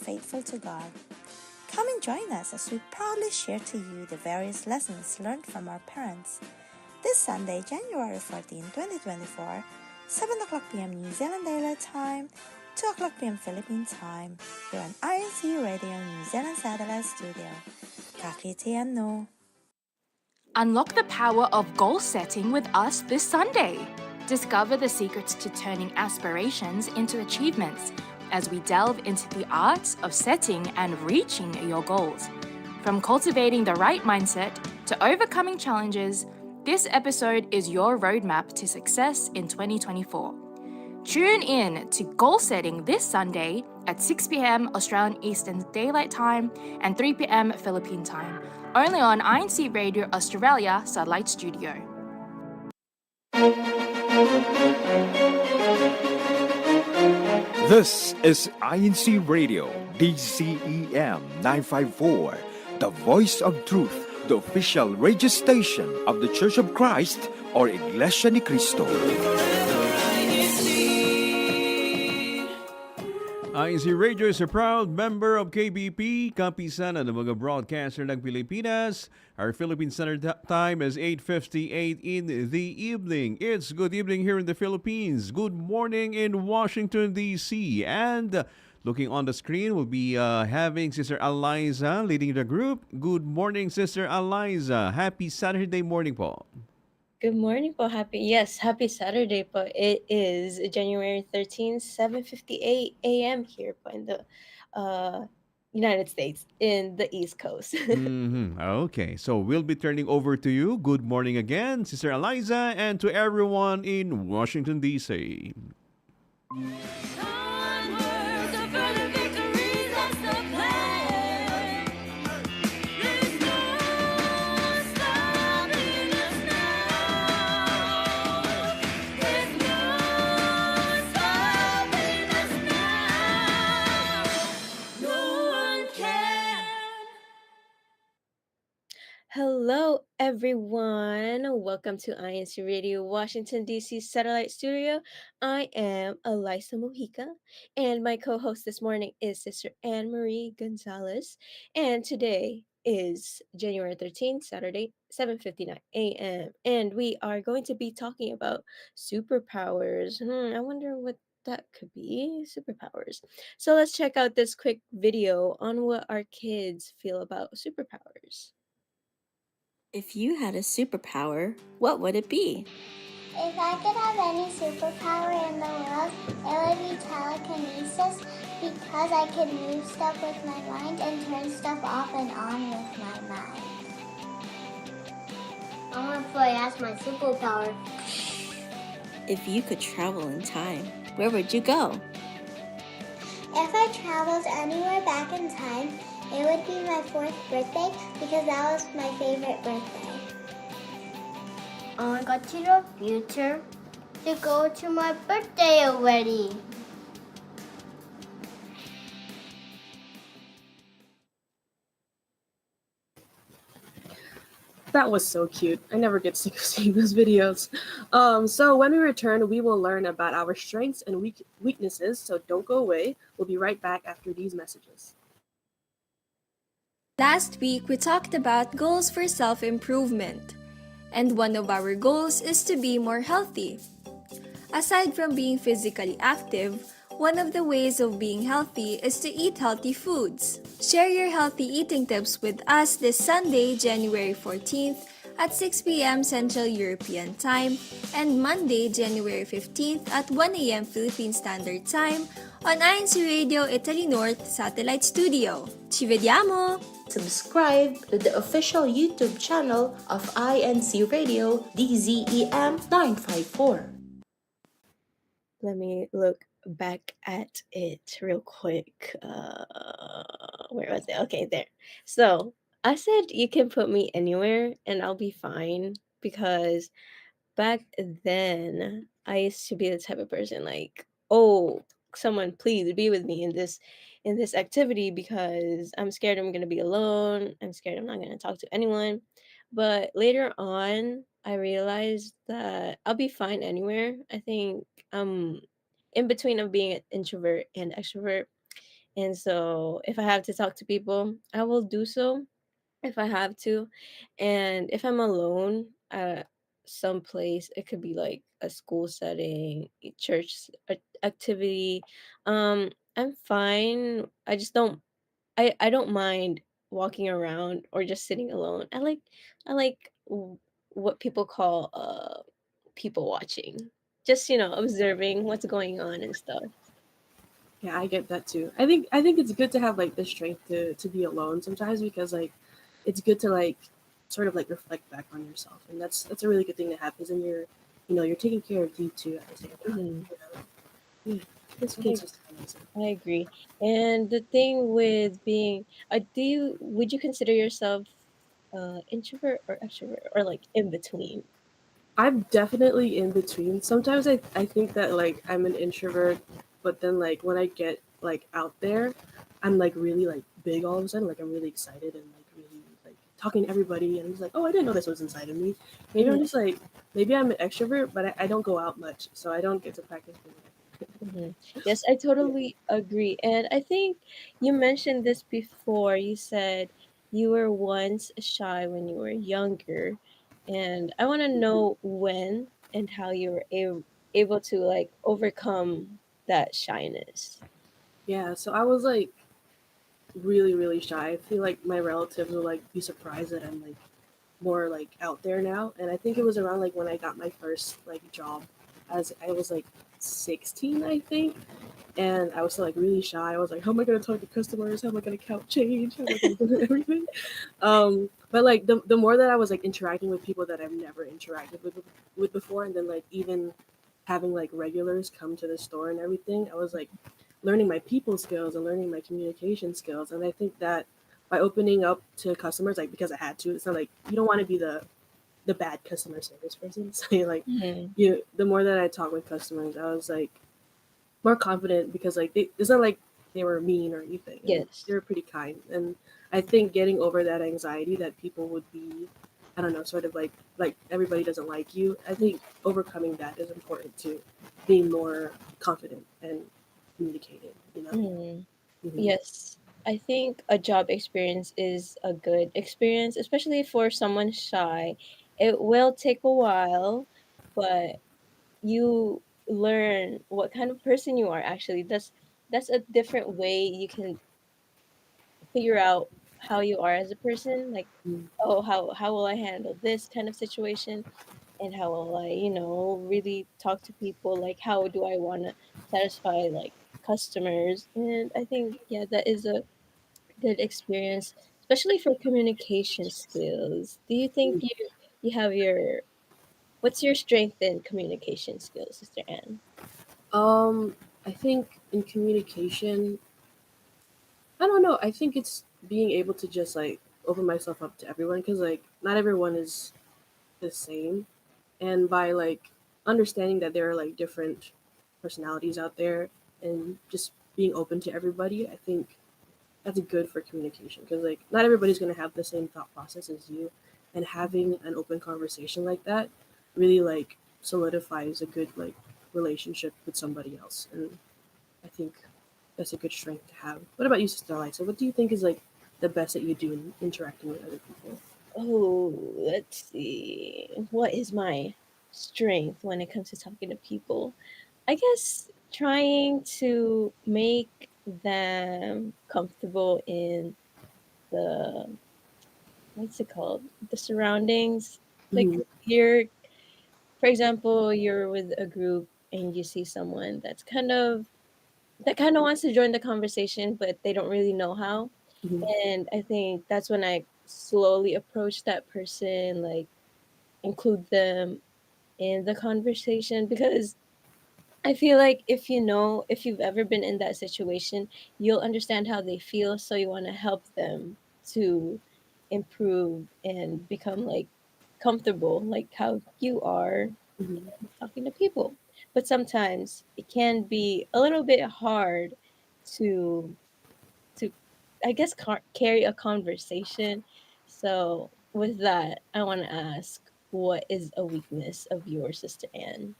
faithful to God. Come and join us as we proudly share to you the various lessons learned from our parents. This Sunday, January 14, 2024, 7 o'clock p.m. New Zealand Daylight Time, 2 o'clock p.m. Philippine Time, here on INCRadio New Zealand Satellite Studio. Kakitian no. Unlock the power of goal setting with us this Sunday. Discover the secrets to turning aspirations into achievements as we delve into the arts of setting and reaching your goals. From cultivating the right mindset to overcoming challenges, this episode is your roadmap to success in 2024. Tune in to Goal Setting this Sunday at 6 p.m. Australian Eastern Daylight Time and 3 p.m. Philippine Time, only on INCRadio Australia Satellite Studio. This is INCRadio DCEM 954, the voice of truth, the official radio station of the Church of Christ or Iglesianicristo. INCRadio is a proud member of KBP, Kapisanan ng mga broadcaster ng Pilipinas. Our Philippine Standard Time is 8:58 in the evening. It's good evening here in the Philippines. Good morning in Washington, D.C. And looking on the screen, we'll be having Sister Eliza leading the group. Good morning, Sister Eliza. Happy Saturday morning po. Good morning po. Happy Saturday po. It is January 13th, 7:58 a.m. here po in the United States, in the East Coast. Okay, so we'll be turning over to you. Good morning again, Sister Eliza, and to everyone in Washington, D.C. Hello, everyone. Welcome to INCRadio Washington, D.C. Satellite Studio. I am Eliza Mojica, and my co-host this morning is Sister Anne Marie Gonzalez. And today is January 13th, Saturday, 7:59 a.m. And we are going to be talking about superpowers. I wonder what that could be. Superpowers. So let's check out this quick video on what our kids feel about superpowers. If you had a superpower, what would it be? If I could have any superpower in the world, it would be telekinesis because I could move stuff with my mind and turn stuff off and on with my mind. I want to play as my superpower. If you could travel in time, where would you go? If I traveled anywhere back in time, it would be my 4th birthday because that was my favorite birthday. I want to go to the future to go to my birthday already. That was so cute. I never get sick of seeing those videos. So when we return, we will learn about our strengths and weaknesses. So don't go away. We'll be right back after these messages. Last week, we talked about goals for self-improvement. And one of our goals is to be more healthy. Aside from being physically active, one of the ways of being healthy is to eat healthy foods. Share your healthy eating tips with us this Sunday, January 14th at 6 p.m. Central European Time and Monday, January 15th at 1 a.m. Philippine Standard Time on INCRadio Italy North Satellite Studio. Ci vediamo! Subscribe to the official YouTube channel of INCRadio DZEM 954. Let me look back at it real quick. Where was it? Okay, there. So I said you can put me anywhere and I'll be fine because back then I used to be the type of person like, oh, someone please be with me in this activity because I'm scared I'm going to be alone. I'm scared I'm not going to talk to anyone. But later on, I realized that I'll be fine anywhere. I think in between of being an introvert and extrovert. And so if I have to talk to people, I will do so if I have to. And if I'm alone at some place, it could be like a school setting, a church activity. I'm fine. I just don't I don't mind walking around or just sitting alone. I like what people call people watching. Just, observing what's going on and stuff. Yeah, I get that too. I think it's good to have like the strength to be alone sometimes because like it's good to like sort of like reflect back on yourself, and that's a really good thing to have because then you're taking care of you too at the same time. Mhm. You know, yeah, it's I, just amazing. I agree. And the thing with being, do you would you consider yourself introvert or extrovert or like in between? I'm definitely in between. Sometimes I think that like I'm an introvert, but then like when I get like out there, I'm like really like big all of a sudden. Like I'm really excited and like really like talking to everybody and I'm just like, oh, I didn't know this was inside of me. Maybe I'm Mhm. just like maybe I'm an extrovert, but I don't go out much, so I don't get to practice being Mhm. Yes, I yeah. totally agree. And I think you mentioned this before. You said you were once shy when you were younger. And I want to know when and how you were able to like overcome that shyness. Yeah, so I was like really really shy. I feel like my relatives will like be surprised that I'm like more like out there now. And I think it was around like when I got my first like job as I was like 16, I think. And I was still like really shy. I was like, how am I gonna talk to customers? How am I gonna count change? How am I gonna do everything? But like the more that I was like interacting with people that I've never interacted with before, and then like even having like regulars come to the store and everything, I was like learning my people skills and learning my communication skills. And I think that by opening up to customers, like because I had to, it's not like you don't want to be the bad customer service person. So like Mhm. the more that I talk with customers, I was like more confident because like it's not like they were mean or anything, and they Yes. were pretty kind. And I think getting over that anxiety that people would be, I don't know, sort of like everybody doesn't like you. I think overcoming that is important to being more confident and communicating. You know. Mhm. Hmm. Yes, I think a job experience is a good experience, especially for someone shy. It will take a while, but you learn what kind of person you are actually. That's a different way you can figure out how you are as a person, like, oh, how will I handle this kind of situation and how will I, really talk to people, like how do I want to satisfy like customers. And I think yeah, that is a good experience, especially for communication skills. Do you think you have your what's your strength in communication skills, Sister Anne? I think in communication, I don't know. I think it's being able to just like open myself up to everyone because like not everyone is the same, and by like understanding that there are like different personalities out there and just being open to everybody, I think that's good for communication because like not everybody's going to have the same thought process as you, and having an open conversation like that really like solidifies a good like relationship with somebody else. And I think that's a good strength to have. What about you, Sister Liza? What do you think is like the best that you do in interacting with other people? Oh, let's see. What is my strength when it comes to talking to people? I guess trying to make them comfortable in the what's it called? The surroundings. Like Hmm. you're for example, you're with a group and you see someone that kind of wants to join the conversation, but they don't really know how. Hmm. And I think that's when I slowly approach that person, like include them in the conversation because I feel like if you've ever been in that situation, you'll understand how they feel. So you want to help them to improve and become like comfortable, like how you are Hmm. talking to people. But sometimes it can be a little bit hard to to I guess carry a conversation. So with that, I want to ask, what is a weakness of your Sister Anne?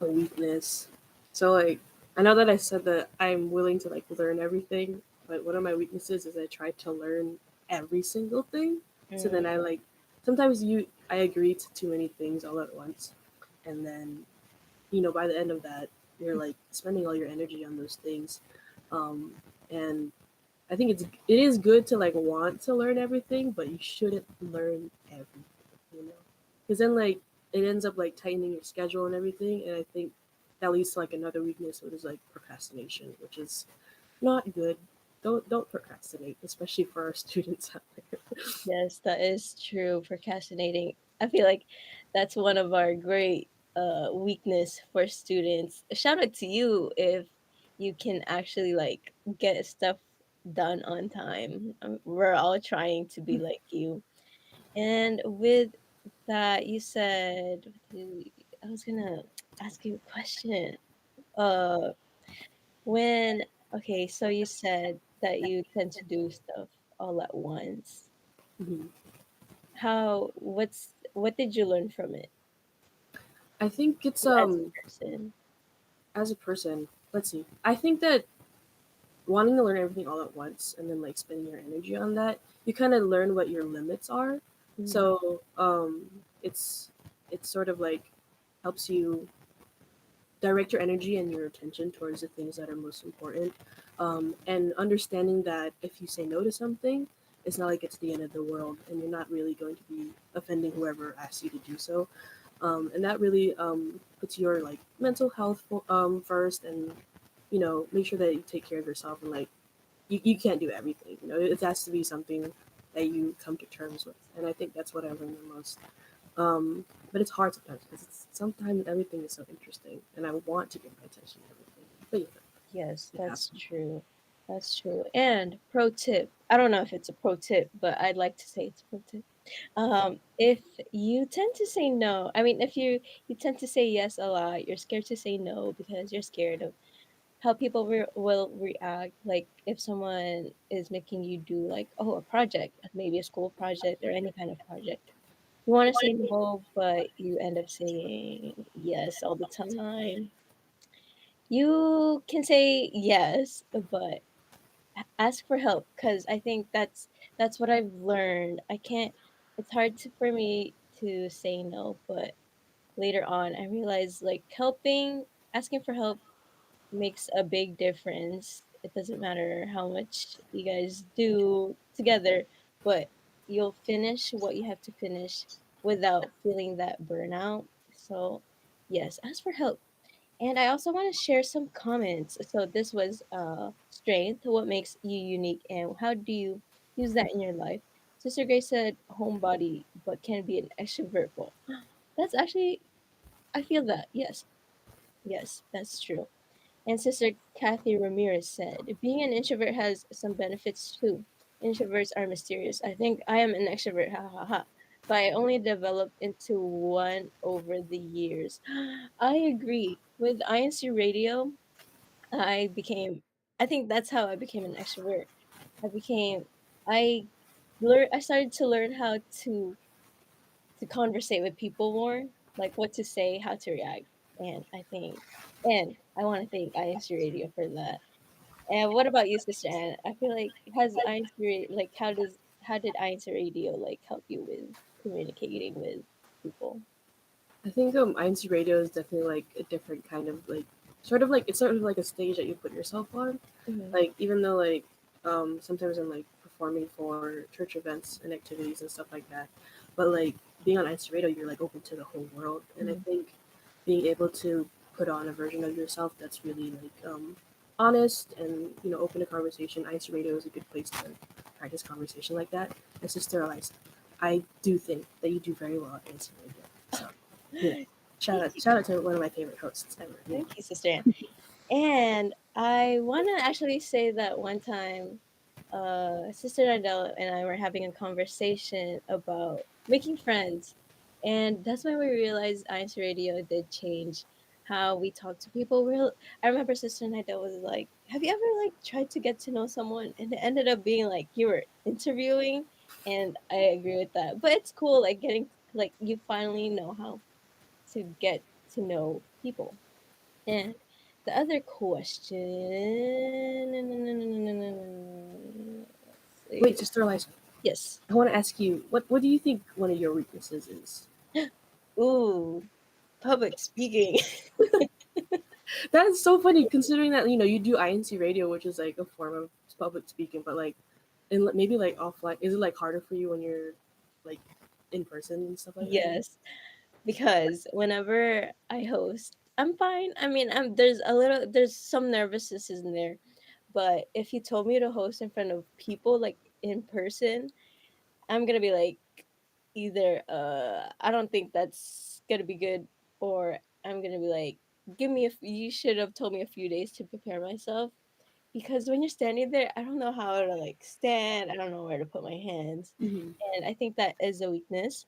A weakness. So like I know that I said that I'm willing to like learn everything, but one of my weaknesses is I try to learn every single thing. So then Mm, I like sometimes I agree to too many things all at once, and then by the end of that you're like spending all your energy on those things, um, and I think it is good to like want to learn everything, but you shouldn't learn everything, you know, because then like it ends up like tightening your schedule and everything, and I think that leads to like another weakness, which is like procrastination, which is not good. Don't procrastinate, especially for our students out there. yes, that is true. Procrastinating. I feel like that's one of our great weakness for students. A shout out to you if you can actually like get stuff done on time. We're all trying to be like you. And with that, you said I was gonna ask you a question. Uh, when okay, so you said that you tend to do stuff all at once. Mhm. What did you learn from it I think it's as a person? as a person. Let's see. I think that wanting to learn everything all at once and then like spending your energy on that, you kind of learn what your limits are. Mm, So it's sort of like helps you direct your energy and your attention towards the things that are most important, and understanding that if you say no to something, it's not like it's the end of the world and you're not really going to be offending whoever asks you to do so, and that really puts your like mental health first, and make sure that you take care of yourself, and like you can't do everything. It has to be something that you come to terms with, and I think that's what I learned the most. But it's hard sometimes because sometimes everything is so interesting, and I want to give my attention to everything. But yes, it that's happens. true. That's true. And pro tip. I don't know if it's a pro tip, but I'd like to say it's a pro tip. If you tend to say no, I mean, if you tend to say yes a lot, you're scared to say no because you're scared of how people will react. Like if someone is making you do like, oh, a project, maybe a school project or any kind of project. You want to say no, but you end up saying yes all the time. You can say yes, but ask for help because I think that's what I've learned. I can't. It's hard for me to say no, but later on I realized like asking for help makes a big difference. It doesn't matter how much you guys do together, but you'll finish what you have to finish without feeling that burnout. So, yes, ask for help. And I also want to share some comments. So, this was strength. What makes you unique, and how do you use that in your life? Sister Grace said, homebody, but can be an extrovert. Well, that's actually, I feel that. Yes, yes, that's true. And Sister Kathy Ramirez said, being an introvert has some benefits too. Introverts are mysterious. I think I am an extrovert, ha ha ha. But I only developed into one over the years. I agree. With INC Radio, I became, I think that's how I became an extrovert. I became, I I started to learn how to conversate with people more, like what to say, how to react. And I want to thank INC Radio for that. And what about you, Sister Anne? I feel like has INC like how did INC Radio like help you with communicating with people? I think INC Radio is definitely like a different kind of like sort of like a stage that you put yourself on. Hmm. Like even though like sometimes I'm like performing for church events and activities and stuff like that, but like being on INC Radio, you're like open to the whole world, and I Hmm. think being able to put on a version of yourself that's really like honest and open to conversation. INC Radio is a good place to practice conversation like that. And Sister Eliza, I do think that you do very well at INC Radio. So you know, Thank you, shout out to one of my favorite hosts ever. thank you, Sister Anne. And I want to actually say that one time, Sister Nadella and I were having a conversation about making friends. And that's when we realized Ice Radio did change how we talk to people. I remember Sister Nadella was like, have you ever like tried to get to know someone? And it ended up being like you were interviewing. And I agree with that. But it's cool, like getting, like, you finally know how to get to know people. And The other question. Let's Wait, see. Sister Eliza, Yes. I want to ask you, what do you think one of your weaknesses is? Ooh, public speaking. That's so funny considering that you do INC radio, which is like a form of public speaking, but like maybe like offline, is it like harder for you when you're like in person and stuff like that? Yes, because whenever I host, I'm fine. I mean, there's some nervousness in there, but if you told me to host in front of people like in person, I'm gonna be like either I don't think that's gonna be good, or I'm gonna be like, you should have told me a few days to prepare myself, because when you're standing there, I don't know how to like stand. I don't know where to put my hands, Hmm. and I think that is a weakness.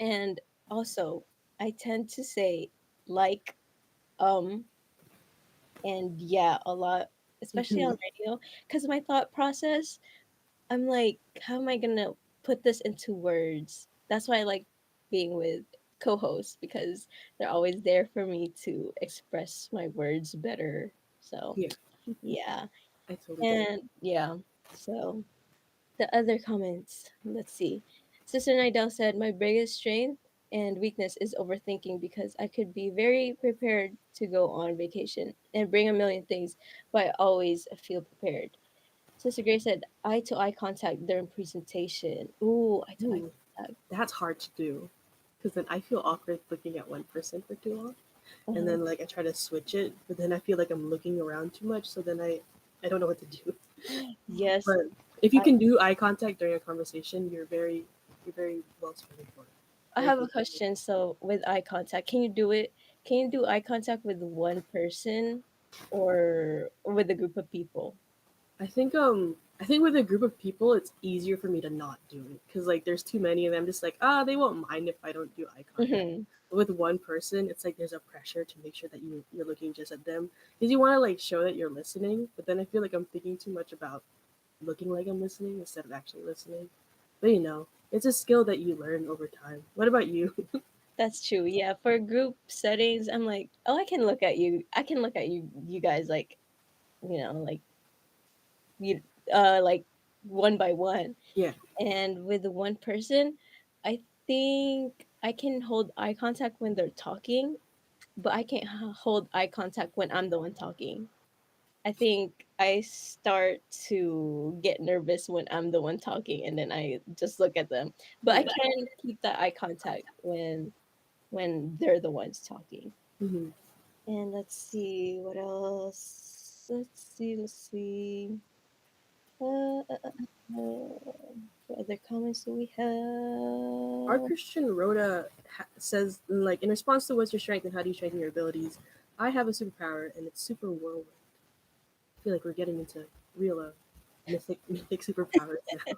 And also, I tend to say like, um, and yeah a lot, especially Hmm. on radio, because my thought process, I'm like, how am I gonna put this into words? That's why I like being with co-hosts, because they're always there for me to express my words better. So Yeah, yeah. I totally get it. And yeah, so the other comments, let's see. Sister Nidell said, my biggest strength and weakness is overthinking, because I could be very prepared to go on vacation and bring a million things, but I always feel prepared. Sister Grace said, eye to eye contact during presentation. Ooh, eye to eye Ooh, contact. that's hard to do because then I feel awkward looking at one person for too long, and Uh-huh. then like I try to switch it, but then I feel like I'm looking around too much, so then I don't know what to do. Yes, But if you I, can do eye contact during a conversation, you're very well spoken for. I Very have a capable. question. So, with eye contact, can you do it? Can you do eye contact with one person or with a group of people? I think with a group of people it's easier for me to not do it because like there's too many of them. Just like they won't mind if I don't do eye contact. Hmm. But with one person, it's like there's a pressure to make sure that you're looking just at them because you want to like show that you're listening. But then I feel like I'm thinking too much about looking like I'm listening instead of actually listening. But it's a skill that you learn over time. What about you? That's true. Yeah, for group settings, I'm like, oh, I can look at you. I can look at you guys like, like you, like one by one. Yeah. And with the one person, I think I can hold eye contact when they're talking, but I can't hold eye contact when I'm the one talking. I think I start to get nervous when I'm the one talking, and then I just look at them. But I Yeah. can keep that eye contact when they're the ones talking. Hmm. And let's see what else. Let's see. What other comments do we Our have? Christian Rhoda says, like, in response to what's your strength and how do you strengthen your abilities, I have a superpower and it's super whirlwind. I feel like we're getting into real mythic superpowers now,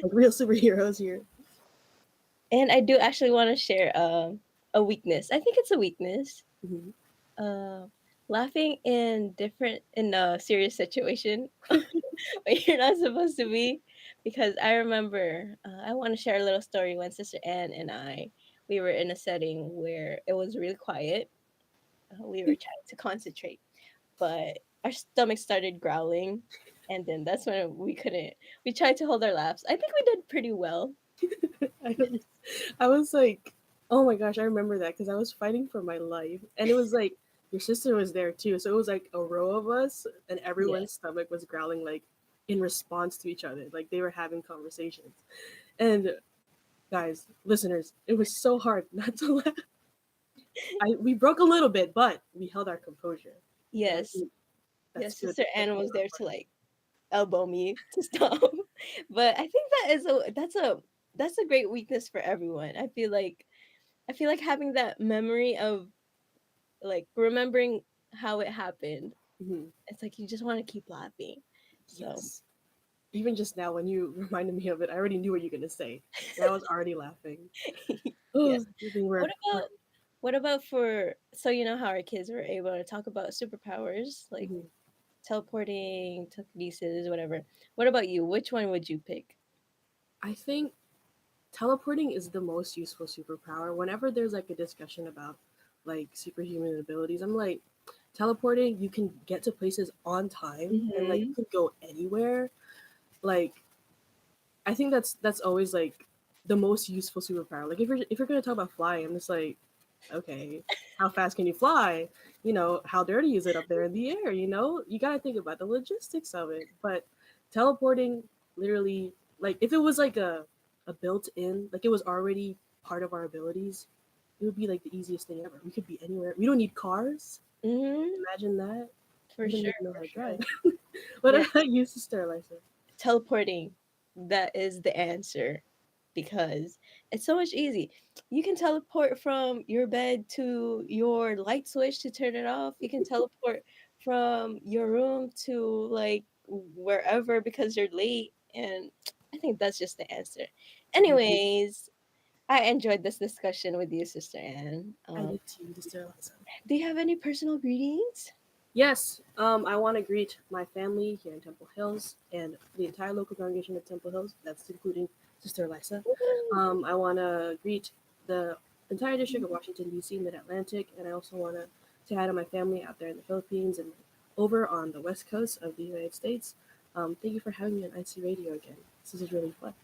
like real superheroes here. And I do actually want to share a weakness. I think it's a weakness. Hmm. Uh, Laughing in a serious situation where you're not supposed to be. Because I remember, I want to share a little story when Sister Anne and we were in a setting where it was really quiet. We were trying to concentrate, but our stomach started growling, and then that's when we couldn't. We tried to hold our laughs. I think we did pretty well. I, don't- I was like, oh my gosh, I remember that because I was fighting for my life, and it was like your sister was there too, so it was like a row of us, and Yeah. everyone's stomach was growling like in response to each other, like they were having conversations. And guys, listeners, it was so hard not to laugh. We broke a little bit, but we held our composure, and I Yes. think that's Yes. good. Sister That's Anne good was on our there part. to like elbow me to stop. But I think that's a great weakness for everyone. I feel like having that memory of like remembering how it happened. Mhm. It's like you just want to keep laughing. So Yes. Even just now, when you reminded me of it, I already knew what you were gonna say, and I was already laughing. yes. Oh, good thing What we're about what about for so you know how our kids were able to talk about superpowers like mhm. teleporting, telekinesis, whatever. What about you? Which one would you pick? I think teleporting is the most useful superpower. Whenever there's like a discussion about like superhuman abilities, I'm like, teleporting, you can get to places on time and like you can go anywhere. Like I think that's always like the most useful superpower. Like if you're gonna talk about flying, I'm just like, okay, how fast can you fly? How dirty is it up there in the air? You gotta think about the logistics of it. But teleporting, literally, like if it was like a built-in, like it was already part of our abilities, it would be like the easiest thing ever. We could be anywhere. We don't need cars. Imagine that. For We don't sure, even know for how to sure. drive. What Yeah, about you, Sister Eliza? teleporting. That is the answer because it's so much easy. You can teleport from your bed to your light switch to turn it off. You can teleport from your room to like wherever because you're late. And I think that's just the answer. Anyways, I enjoyed this discussion with you, Sister Anne. I did too, Sister Eliza. Do you have any personal greetings? Yes, I want to greet my family here in Temple Hills and the entire local congregation of Temple Hills. That's including Sister Eliza. I want to greet the entire district of Washington, D.C., Mid Atlantic, and I also want to say hi to my family out there in the Philippines and over on the west coast of the United States. Thank you for having me on INCRadio again. This is really fun.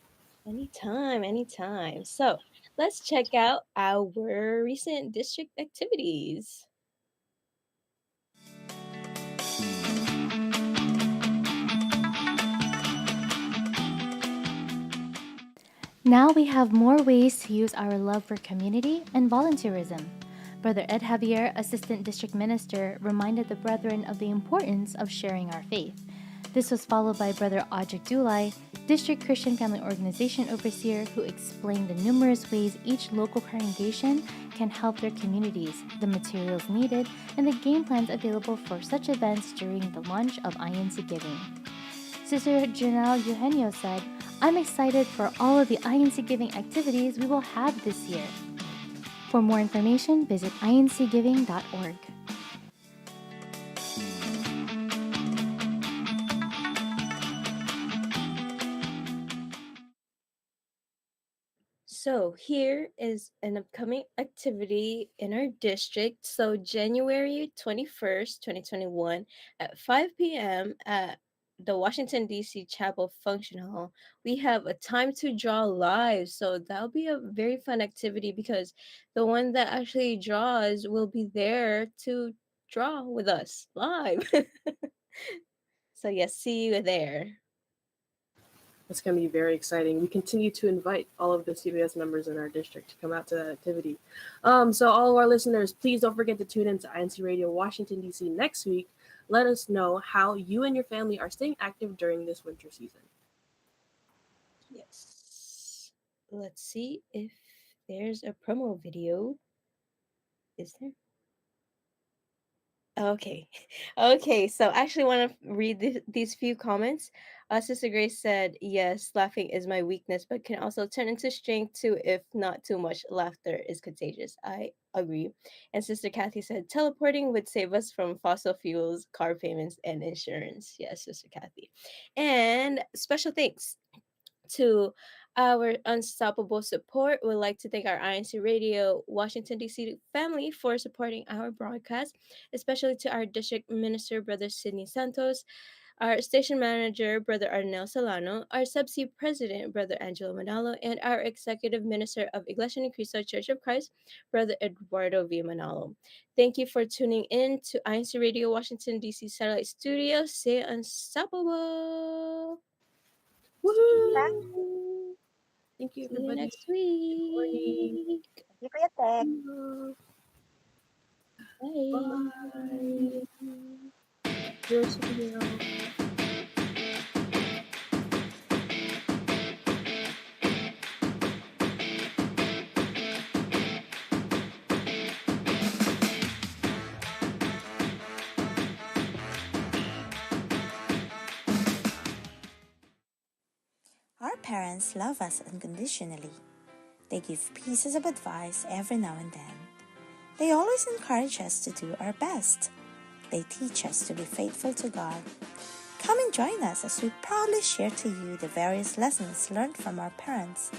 Anytime, anytime. So let's check out our recent district activities. Now we have more ways to use our love for community and volunteerism. Brother Ed Javier, Assistant District Minister, reminded the brethren of the importance of sharing our faith. This was followed by Brother Audrey Dulay, District Christian Family Organization Overseer, who explained the numerous ways each local congregation can help their communities, the materials needed, and the game plans available for such events during the launch of INC Giving. Sister Janelle Eugenio said, "I'm excited for all of the INC Giving activities we will have this year." For more information, visit incgiving.org. So here is an upcoming activity in our district. So January 21st, 2021 at 5 p.m. at the Washington, D.C. Chapel Function Hall, we have a time to draw live. So that'll be a very fun activity because the one that actually draws will be there to draw with us live. So yes, see you there. It's going to be very exciting. We continue to invite all of the CBS members in our district to come out to that activity. So all of our listeners, please don't forget to tune in to INCRadio Washington, D.C. next week. Let us know how you and your family are staying active during this winter season. Yes. Let's see if there's a promo video. Is there? Okay. Okay. So I actually want to read these few comments. Sister Grace said, "Yes, laughing is my weakness, but can also turn into strength too if not too much. Laughter is contagious." I agree. And Sister Kathy said, "Teleporting would save us from fossil fuels, car payments, and insurance." Yes, Sister Kathy. And special thanks to our unstoppable support. We'd like to thank our INC Radio Washington, D.C. family for supporting our broadcast, especially to our district minister, Brother Sidney Santos, our station manager, Brother Arnel Solano, our subsea president, Brother Angelo Manalo, and our executive minister of Iglesianicristo Church of Christ, Brother Eduardo V. Manalo. Thank you for tuning in to INC Radio Washington, D.C. Satellite Studio. Stay unstoppable. Woohoo! Thank you, See you everybody. next Good morning. week. Thank you for your tech. Bye. Bye. You're a superhero. Our parents love us unconditionally. They give pieces of advice every now and then. They always encourage us to do our best. They teach us to be faithful to God. Come and join us as we proudly share to you the various lessons learned from our parents